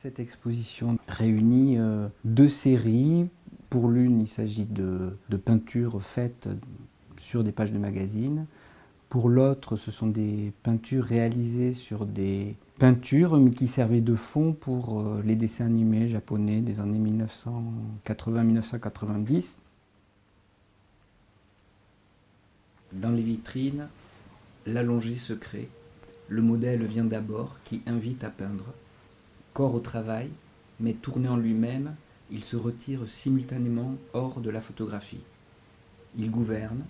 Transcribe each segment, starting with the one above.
Cette exposition réunit deux séries. Pour l'une, il s'agit de peintures faites sur des pages de magazines. Pour l'autre, ce sont des peintures réalisées sur des peintures, mais qui servaient de fond pour les dessins animés japonais des années 1980-1990. Dans les vitrines, l'allongé secret. Le modèle vient d'abord, qui invite à peindre. Corps au travail, mais tourné en lui-même, il se retire simultanément hors de la photographie. Il gouverne,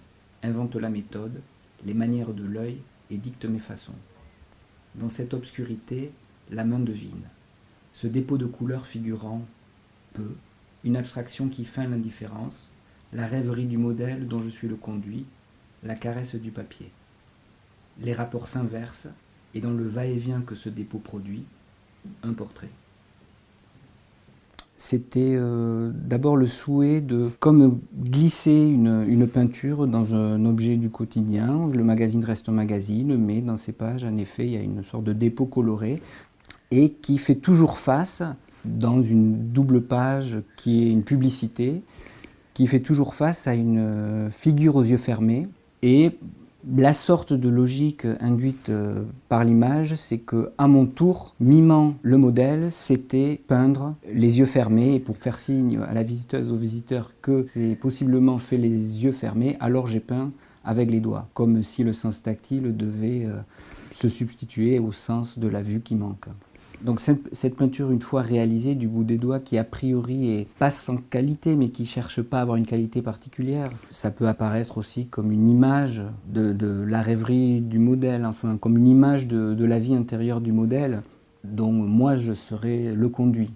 invente la méthode, les manières de l'œil et dicte mes façons. Dans cette obscurité, la main devine. Ce dépôt de couleurs figurant peu, une abstraction qui feint l'indifférence, la rêverie du modèle dont je suis le conduit, la caresse du papier. Les rapports s'inversent, et dans le va-et-vient que ce dépôt produit, un portrait. C'était d'abord le souhait de comme glisser une peinture dans un objet du quotidien. Le magazine reste un magazine, mais dans ces pages, en effet, il y a une sorte de dépôt coloré et qui fait toujours face, dans une double page qui est une publicité, qui fait toujours face à une figure aux yeux fermés. Et la sorte de logique induite par l'image, c'est que, à mon tour, mimant le modèle, c'était peindre les yeux fermés. Et pour faire signe à la visiteuse, au visiteur, que c'est possiblement fait les yeux fermés, alors j'ai peint avec les doigts, comme si le sens tactile devait se substituer au sens de la vue qui manque. Donc cette peinture, une fois réalisée du bout des doigts, qui a priori est pas sans qualité, mais qui ne cherche pas à avoir une qualité particulière, ça peut apparaître aussi comme une image de la rêverie du modèle, enfin comme une image de la vie intérieure du modèle, dont moi je serais le conduit.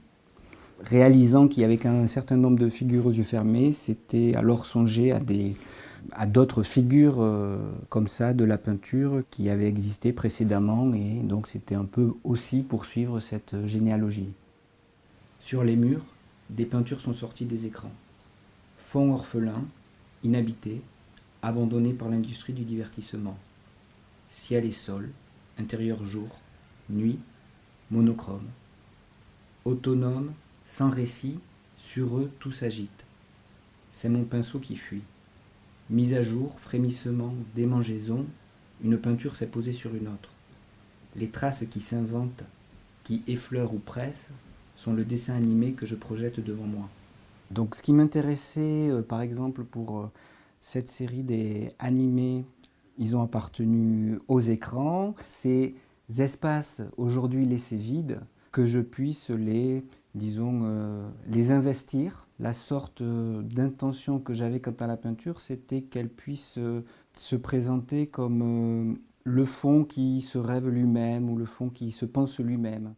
Réalisant qu'il y avait un certain nombre de figures aux yeux fermés, c'était alors songer à d'autres figures comme ça de la peinture qui avaient existé précédemment, et donc c'était un peu aussi poursuivre cette généalogie. Sur les murs, des peintures sont sorties des écrans. Fond orphelin, inhabité, abandonné par l'industrie du divertissement. Ciel et sol, intérieur jour, nuit, monochrome. Autonome, sans récit, sur eux tout s'agite. C'est mon pinceau qui fuit. Mise à jour, frémissement, démangeaison, une peinture s'est posée sur une autre. Les traces qui s'inventent, qui effleurent ou pressent, sont le dessin animé que je projette devant moi. Donc ce qui m'intéressait, par exemple, pour cette série des animés, ils ont appartenu aux écrans, ces espaces aujourd'hui laissés vides, que je puisse les investir. La sorte d'intention que j'avais quant à la peinture, c'était qu'elle puisse se présenter comme le fond qui se rêve lui-même ou le fond qui se pense lui-même.